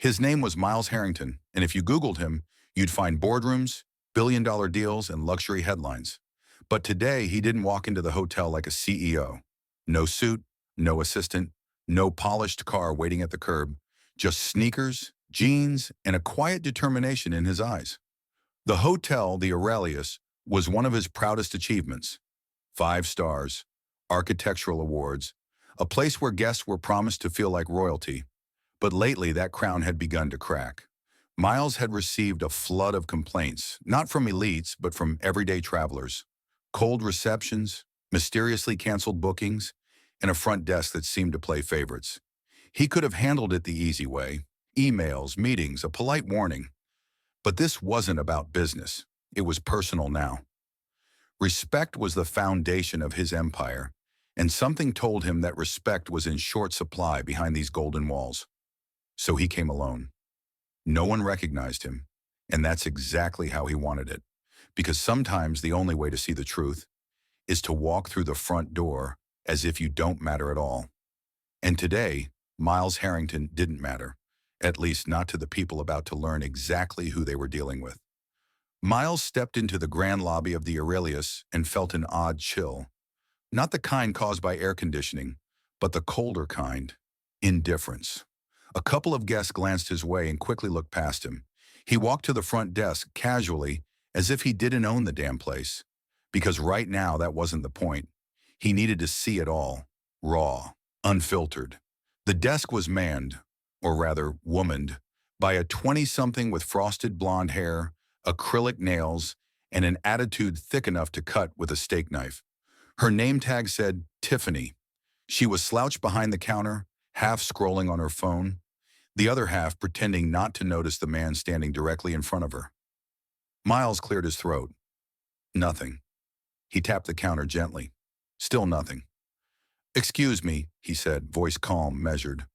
His name was Miles Harrington, and if you Googled him, you'd find boardrooms, billion-dollar deals, and luxury headlines. But today, he didn't walk into the hotel like a CEO. No suit, no assistant, no polished car waiting at the curb, just sneakers, jeans, and a quiet determination in his eyes. The hotel, the Aurelius, was one of his proudest achievements. 5 stars, architectural awards, a place where guests were promised to feel like royalty. But lately, that crown had begun to crack. Miles had received a flood of complaints, not from elites, but from everyday travelers. Cold receptions, mysteriously canceled bookings, and a front desk that seemed to play favorites. He could have handled it the easy way: emails, meetings, a polite warning. But this wasn't about business. It was personal now. Respect was the foundation of his empire, and something told him that respect was in short supply behind these golden walls. So he came alone. No one recognized him, and that's exactly how he wanted it. Because sometimes the only way to see the truth is to walk through the front door as if you don't matter at all. And today, Miles Harrington didn't matter, at least not to the people about to learn exactly who they were dealing with. Miles stepped into the grand lobby of the Aurelius and felt an odd chill. Not the kind caused by air conditioning, but the colder kind: indifference. A couple of guests glanced his way and quickly looked past him. He walked to the front desk casually, as if he didn't own the damn place. Because right now, that wasn't the point. He needed to see it all, raw, unfiltered. The desk was manned, or rather womaned, by a 20-something with frosted blonde hair, acrylic nails, and an attitude thick enough to cut with a steak knife. Her name tag said Tiffany. She was slouched behind the counter, half scrolling on her phone, the other half pretending not to notice the man standing directly in front of her. Miles cleared his throat. Nothing. He tapped the counter gently. Still nothing. "Excuse me," he said, voice calm, measured.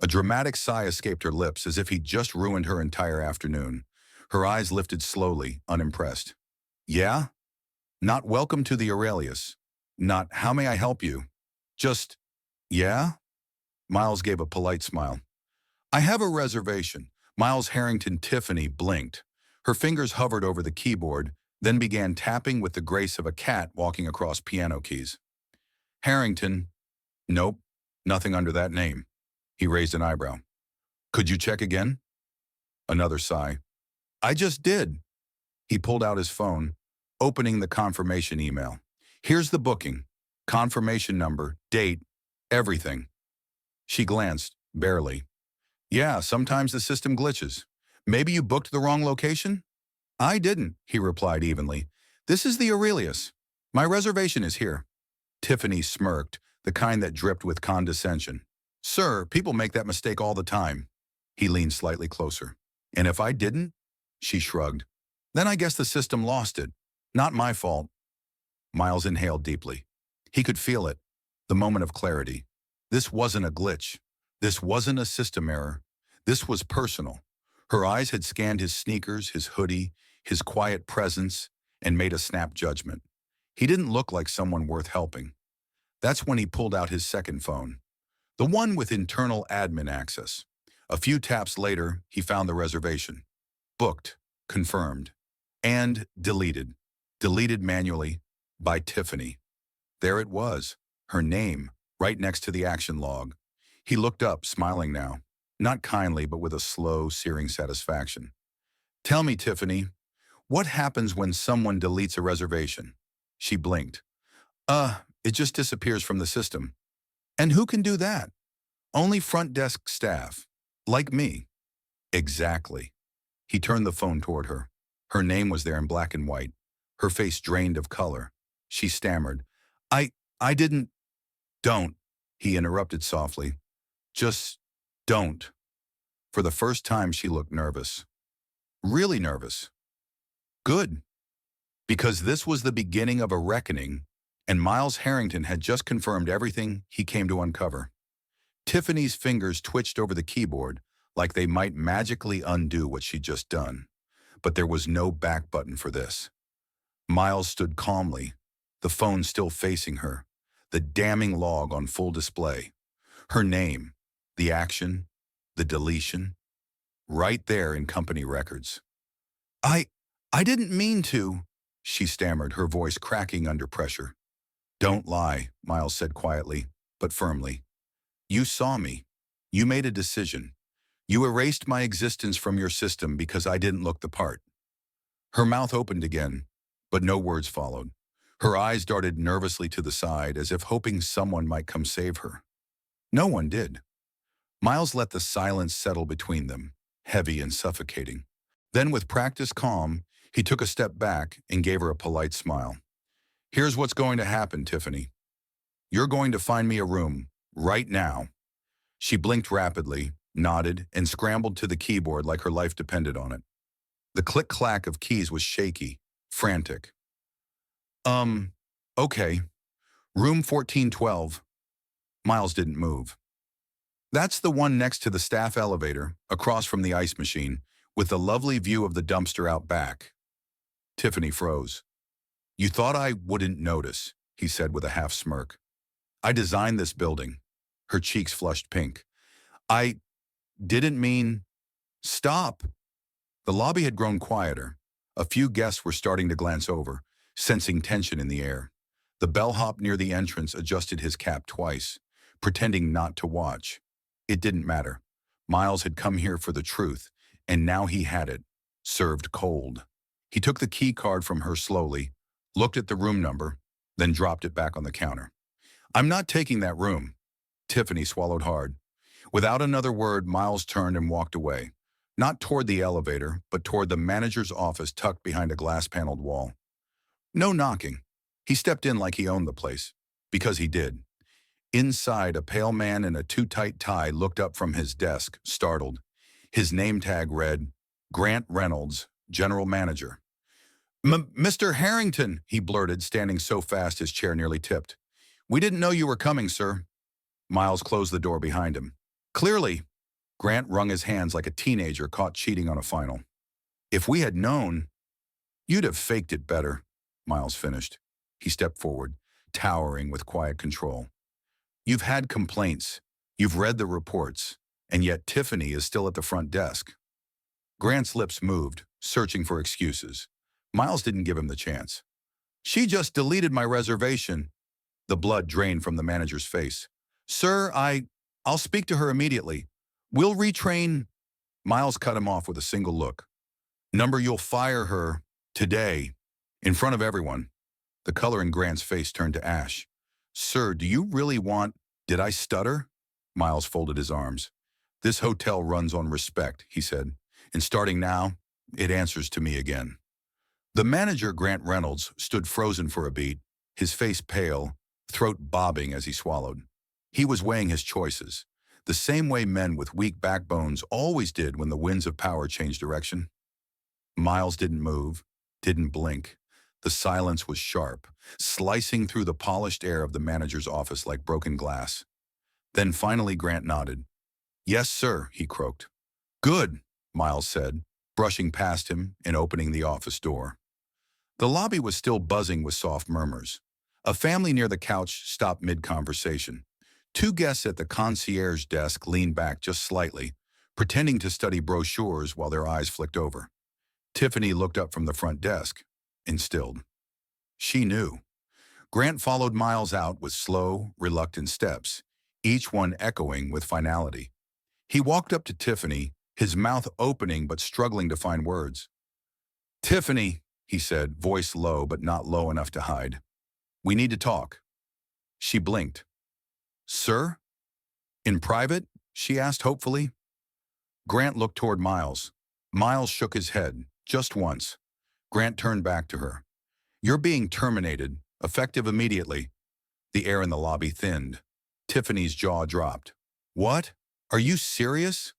A dramatic sigh escaped her lips as if he'd just ruined her entire afternoon. Her eyes lifted slowly, unimpressed. "Yeah? Not welcome to the Aurelius. Not how may I help you. Just, yeah?" Miles gave a polite smile. "I have a reservation." Miles Harrington Tiffany blinked. Her fingers hovered over the keyboard, then began tapping with the grace of a cat walking across piano keys. "Harrington." "Nope, nothing under that name." He raised an eyebrow. "Could you check again?" Another sigh. "I just did." He pulled out his phone, opening the confirmation email. "Here's the booking. Confirmation number, date, everything." She glanced, barely. "Yeah, sometimes the system glitches. Maybe you booked the wrong location?" "I didn't," he replied evenly. "This is the Aurelius. My reservation is here." Tiffany smirked, the kind that dripped with condescension. "Sir, people make that mistake all the time." He leaned slightly closer. "And if I didn't?" She shrugged. "Then I guess the system lost it. Not my fault." Miles inhaled deeply. He could feel it, the moment of clarity. This wasn't a glitch. This wasn't a system error. This was personal. Her eyes had scanned his sneakers, his hoodie, his quiet presence, and made a snap judgment. He didn't look like someone worth helping. That's when he pulled out his second phone, the one with internal admin access. A few taps later, he found the reservation. Booked, confirmed, and deleted. Deleted manually by Tiffany. There it was, her name, right next to the action log. He looked up, smiling now, not kindly, but with a slow, searing satisfaction. "Tell me, Tiffany, what happens when someone deletes a reservation?" She blinked. It just disappears from the system." "And who can do that?" "Only front desk staff. Like me." "Exactly." He turned the phone toward her. Her name was there in black and white, her face drained of color. She stammered. I didn't." "Don't," he interrupted softly. "Just don't." For the first time, she looked nervous. Really nervous. Good. Because this was the beginning of a reckoning, and Miles Harrington had just confirmed everything he came to uncover. Tiffany's fingers twitched over the keyboard like they might magically undo what she'd just done. But there was no back button for this. Miles stood calmly, the phone still facing her, the damning log on full display. Her name, the action, the deletion. right there in company records. I, I didn't mean to, she stammered, her voice cracking under pressure. Don't lie, Miles said quietly, but firmly. You saw me. You made a decision. You erased my existence from your system because I didn't look the part. Her mouth opened again, but no words followed. Her eyes darted nervously to the side as if hoping someone might come save her. No one did. Miles let the silence settle between them, heavy and suffocating. Then with practiced calm, he took a step back and gave her a polite smile. Here's what's going to happen, Tiffany. You're going to find me a room, right now. She blinked rapidly, nodded, and scrambled to the keyboard like her life depended on it. The click-clack of keys was shaky, frantic. Okay. Room 1412. Miles didn't move. That's the one next to the staff elevator, across from the ice machine, with the lovely view of the dumpster out back. Tiffany froze. You thought I wouldn't notice, he said with a half smirk. I designed this building. Her cheeks flushed pink. I didn't mean... Stop! The lobby had grown quieter. A few guests were starting to glance over, sensing tension in the air. The bellhop near the entrance adjusted his cap twice, pretending not to watch. It didn't matter. Miles had come here for the truth, and now he had it, served cold. He took the key card from her slowly, looked at the room number, then dropped it back on the counter. I'm not taking that room. Tiffany swallowed hard. Without another word, Miles turned and walked away. Not toward the elevator, but toward the manager's office tucked behind a glass-paneled wall. No knocking. He stepped in like he owned the place. Because he did. Inside, a pale man in a too-tight tie looked up from his desk, startled. His name tag read, Grant Reynolds, General Manager. Mr. Harrington, he blurted, standing so fast his chair nearly tipped. We didn't know you were coming, sir. Miles closed the door behind him. Clearly, Grant wrung his hands like a teenager caught cheating on a final. If we had known, you'd have faked it better, Miles finished. He stepped forward, towering with quiet control. You've had complaints, you've read the reports, and yet Tiffany is still at the front desk. Grant's lips moved, searching for excuses. Miles didn't give him the chance. She just deleted my reservation. The blood drained from the manager's face. Sir, I'll speak to her immediately. We'll retrain. Miles cut him off with a single look. Number, you'll fire her today, in front of everyone. The color in Grant's face turned to ash. Sir, do you really want... Did I stutter? Miles folded his arms. This hotel runs on respect, he said, and starting now, it answers to me again. The manager, Grant Reynolds, stood frozen for a beat, his face pale, throat bobbing as he swallowed. He was weighing his choices, the same way men with weak backbones always did when the winds of power changed direction. Miles didn't move, didn't blink. The silence was sharp, slicing through the polished air of the manager's office like broken glass. Then finally Grant nodded. Yes, sir, he croaked. Good, Miles said, brushing past him and opening the office door. The lobby was still buzzing with soft murmurs. A family near the couch stopped mid-conversation. Two guests at the concierge desk leaned back just slightly, pretending to study brochures while their eyes flicked over. Tiffany looked up from the front desk and stilled. She knew. Grant followed Miles out with slow, reluctant steps, each one echoing with finality. He walked up to Tiffany, his mouth opening but struggling to find words. Tiffany, he said, voice low but not low enough to hide. We need to talk. She blinked. Sir? In private? She asked hopefully. Grant looked toward Miles. Miles shook his head, just once. Grant turned back to her. You're being terminated, effective immediately. The air in the lobby thinned. Tiffany's jaw dropped. What? Are you serious?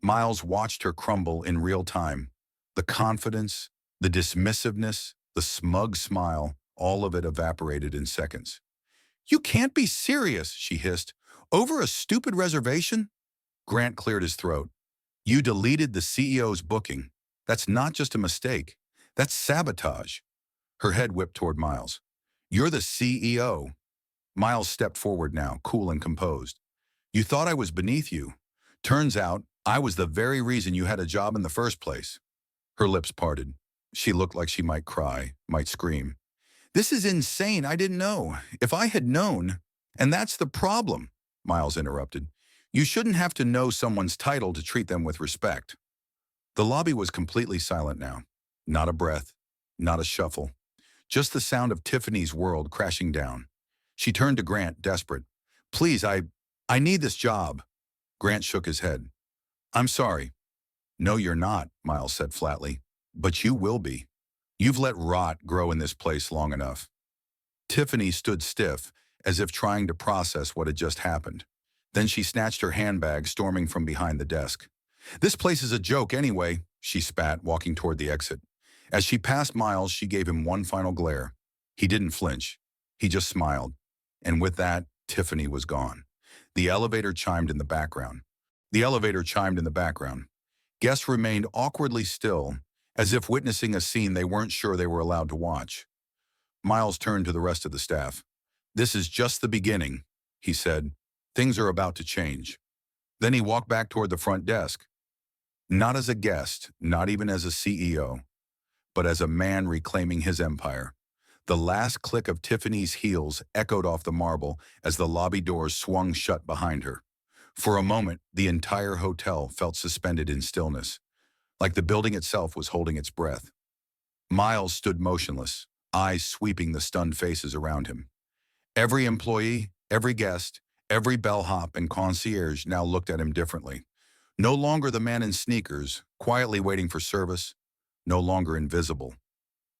Miles watched her crumble in real time. The confidence, the dismissiveness, the smug smile, all of it evaporated in seconds. You can't be serious, she hissed. Over a stupid reservation? Grant cleared his throat. You deleted the CEO's booking. That's not just a mistake. That's sabotage. Her head whipped toward Miles. You're the CEO. Miles stepped forward now, cool and composed. You thought I was beneath you. Turns out, I was the very reason you had a job in the first place. Her lips parted. She looked like she might cry, might scream. This is insane. I didn't know. If I had known, and that's the problem, Miles interrupted. You shouldn't have to know someone's title to treat them with respect. The lobby was completely silent now. Not a breath, not a shuffle. Just the sound of Tiffany's world crashing down. She turned to Grant, desperate. Please, I need this job. Grant shook his head. I'm sorry. No, you're not, Miles said flatly. But you will be. You've let rot grow in this place long enough. Tiffany stood stiff, as if trying to process what had just happened. Then she snatched her handbag, storming from behind the desk. This place is a joke anyway, she spat, walking toward the exit. As she passed Miles, she gave him one final glare. He didn't flinch. He just smiled. And with that, Tiffany was gone. The elevator chimed in the background. Guests remained awkwardly still, as if witnessing a scene they weren't sure they were allowed to watch. Miles turned to the rest of the staff. This is just the beginning, he said. Things are about to change. Then he walked back toward the front desk. Not as a guest, not even as a CEO, but as a man reclaiming his empire. The last click of Tiffany's heels echoed off the marble as the lobby doors swung shut behind her. For a moment, the entire hotel felt suspended in stillness, like the building itself was holding its breath. Miles stood motionless, eyes sweeping the stunned faces around him. Every employee, every guest, every bellhop and concierge now looked at him differently. No longer the man in sneakers, quietly waiting for service, no longer invisible.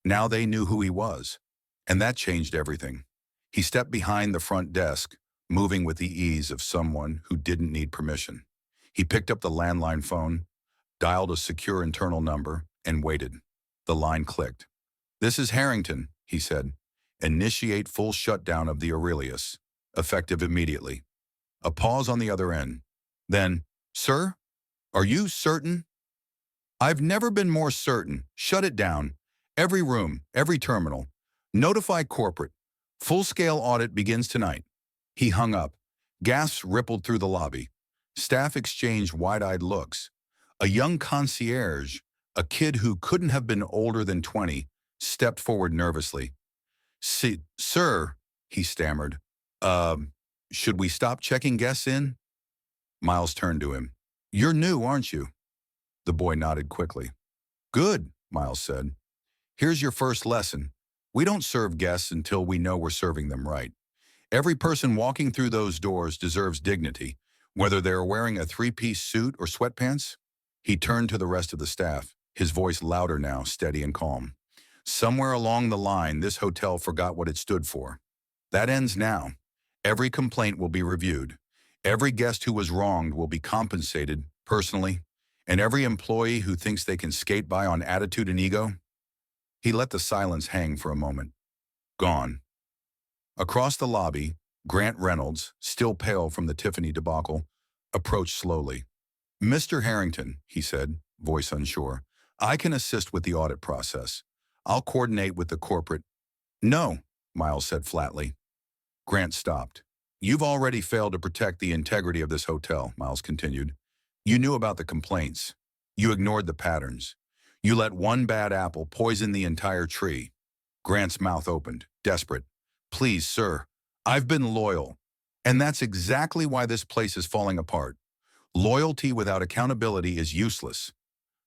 Now they knew who he was, and that changed everything. He stepped behind the front desk, moving with the ease of someone who didn't need permission. He picked up the landline phone, dialed a secure internal number, and waited. The line clicked. This is Harrington, he said. Initiate full shutdown of the Aurelius, effective immediately. A pause on the other end. Then, sir, are you certain? I've never been more certain. Shut it down. Every room, every terminal. Notify corporate. Full-scale audit begins tonight. He hung up. Gasps rippled through the lobby. Staff exchanged wide-eyed looks. A young concierge, a kid who couldn't have been older than 20, stepped forward nervously. Sir, he stammered. Should we stop checking guests in? Miles turned to him. You're new, aren't you? The boy nodded quickly. Good, Miles said. Here's your first lesson. We don't serve guests until we know we're serving them right. Every person walking through those doors deserves dignity, whether they're wearing a three-piece suit or sweatpants. He turned to the rest of the staff, his voice louder now, steady and calm. Somewhere along the line, this hotel forgot what it stood for. That ends now. Every complaint will be reviewed. Every guest who was wronged will be compensated, personally, and every employee who thinks they can skate by on attitude and ego. He let the silence hang for a moment. Gone. Across the lobby, Grant Reynolds, still pale from the Tiffany debacle, approached slowly. Mr. Harrington, he said, voice unsure, I can assist with the audit process. I'll coordinate with the corporate. No, Miles said flatly. Grant stopped. You've already failed to protect the integrity of this hotel, Miles continued. You knew about the complaints. You ignored the patterns. You let one bad apple poison the entire tree. Grant's mouth opened, desperate. Please, sir, I've been loyal. And that's exactly why this place is falling apart. Loyalty without accountability is useless.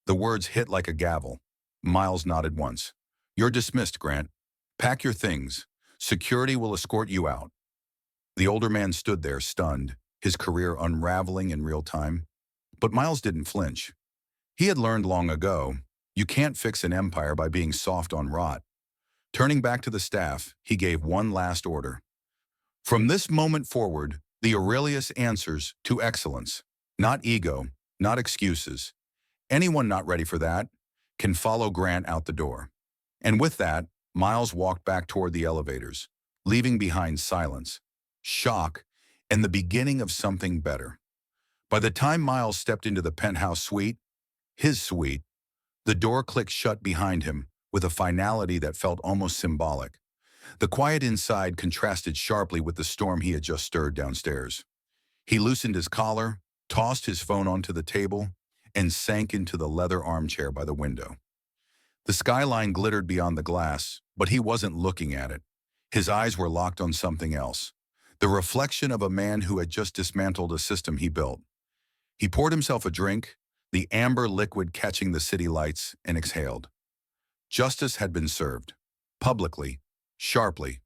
The words hit like a gavel. Miles nodded once. You're dismissed, Grant. Pack your things. Security will escort you out. The older man stood there, stunned, his career unraveling in real time. But Miles didn't flinch. He had learned long ago, you can't fix an empire by being soft on rot. Turning back to the staff, he gave one last order. From this moment forward, the Aurelius answers to excellence, not ego, not excuses. Anyone not ready for that can follow Grant out the door. And with that, Miles walked back toward the elevators, leaving behind silence, shock, and the beginning of something better. By the time Miles stepped into the penthouse suite, his suite, the door clicked shut behind him with a finality that felt almost symbolic. The quiet inside contrasted sharply with the storm he had just stirred downstairs. He loosened his collar, tossed his phone onto the table, and sank into the leather armchair by the window. The skyline glittered beyond the glass, but he wasn't looking at it. His eyes were locked on something else, the reflection of a man who had just dismantled a system he built. He poured himself a drink, the amber liquid catching the city lights, and exhaled. Justice had been served. Publicly, sharply,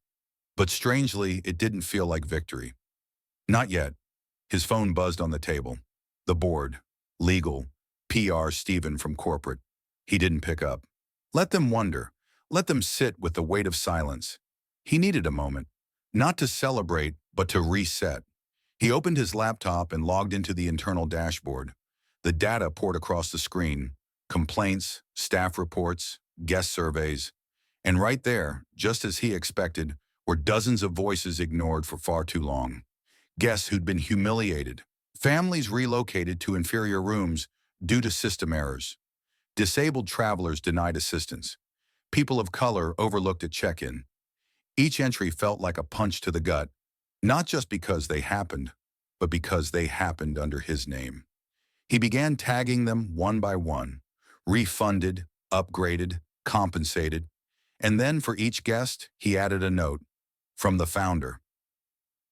but strangely, it didn't feel like victory. Not yet. His phone buzzed on the table. The board, legal, PR Stephen from corporate. He didn't pick up. Let them wonder. Let them sit with the weight of silence. He needed a moment, not to celebrate, but to reset. He opened his laptop and logged into the internal dashboard. The data poured across the screen, complaints, staff reports, guest surveys, and right there, just as he expected, were dozens of voices ignored for far too long. Guests who'd been humiliated, families relocated to inferior rooms due to system errors, disabled travelers denied assistance, people of color overlooked at check-in. Each entry felt like a punch to the gut, not just because they happened, but because they happened under his name. He began tagging them one by one, refunded, upgraded, compensated, and then for each guest, he added a note from the founder.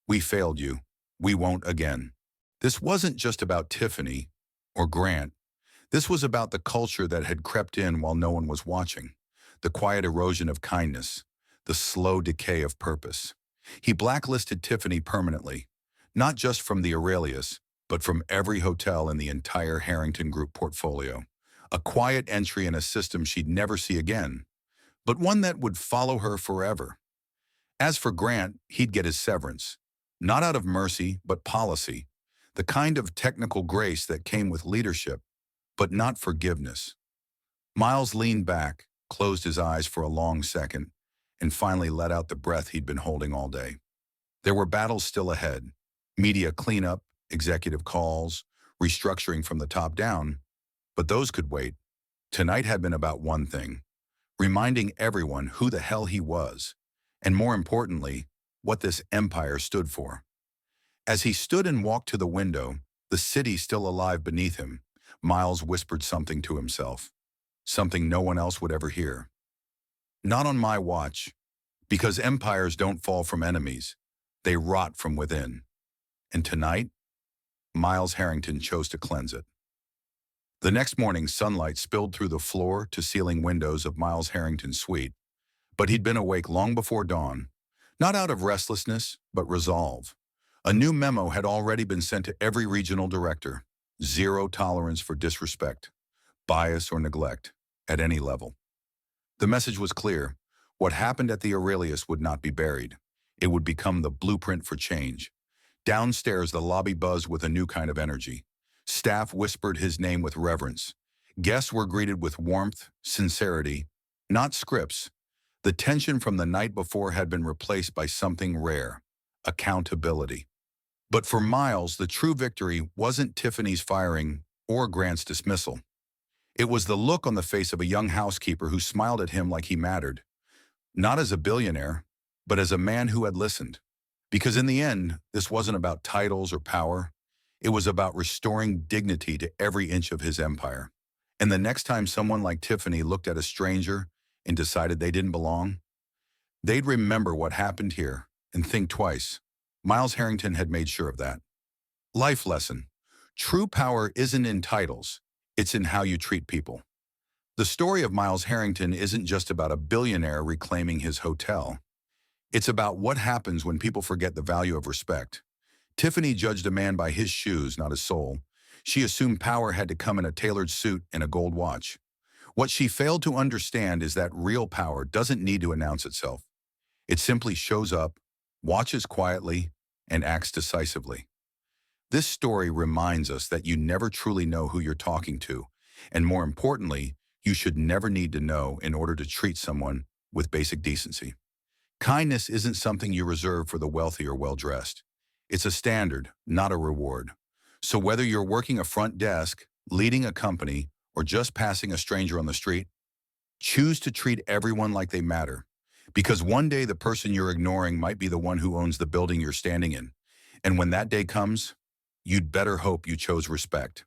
We failed you. We won't again. This wasn't just about Tiffany or Grant. This was about the culture that had crept in while no one was watching, the quiet erosion of kindness, the slow decay of purpose. He blacklisted Tiffany permanently, not just from the Aurelius, but from every hotel in the entire Harrington Group portfolio. A quiet entry in a system she'd never see again, but one that would follow her forever. As for Grant, he'd get his severance, not out of mercy, but policy, the kind of technical grace that came with leadership, but not forgiveness. Miles leaned back, closed his eyes for a long second, and finally let out the breath he'd been holding all day. There were battles still ahead, media cleanup, executive calls, restructuring from the top down, but those could wait. Tonight had been about one thing, reminding everyone who the hell he was, and more importantly, what this empire stood for. As he stood and walked to the window, the city still alive beneath him, Miles whispered something to himself, something no one else would ever hear. Not on my watch, because empires don't fall from enemies, they rot from within. And tonight, Miles Harrington chose to cleanse it. The next morning, sunlight spilled through the floor to ceiling windows of Miles Harrington's suite, but he'd been awake long before dawn, not out of restlessness, but resolve. A new memo had already been sent to every regional director: zero tolerance for disrespect, bias, or neglect at any level. The message was clear. What happened at the Aurelius would not be buried. It would become the blueprint for change. Downstairs, the lobby buzzed with a new kind of energy. Staff whispered his name with reverence. Guests were greeted with warmth, sincerity, not scripts. The tension from the night before had been replaced by something rare: accountability. But for Miles, the true victory wasn't Tiffany's firing or Grant's dismissal. It was the look on the face of a young housekeeper who smiled at him like he mattered, not as a billionaire, but as a man who had listened. Because in the end, this wasn't about titles or power. It was about restoring dignity to every inch of his empire. And the next time someone like Tiffany looked at a stranger and decided they didn't belong, they'd remember what happened here and think twice. Miles Harrington had made sure of that. Life lesson. True power isn't in titles. It's in how you treat people. The story of Miles Harrington isn't just about a billionaire reclaiming his hotel. It's about what happens when people forget the value of respect. Tiffany judged a man by his shoes, not his soul. She assumed power had to come in a tailored suit and a gold watch. What she failed to understand is that real power doesn't need to announce itself. It simply shows up, watches quietly, and acts decisively. This story reminds us that you never truly know who you're talking to, and more importantly, you should never need to know in order to treat someone with basic decency. Kindness isn't something you reserve for the wealthy or well-dressed. It's a standard, not a reward. So whether you're working a front desk, leading a company, or just passing a stranger on the street, choose to treat everyone like they matter. Because one day the person you're ignoring might be the one who owns the building you're standing in. And when that day comes, you'd better hope you chose respect.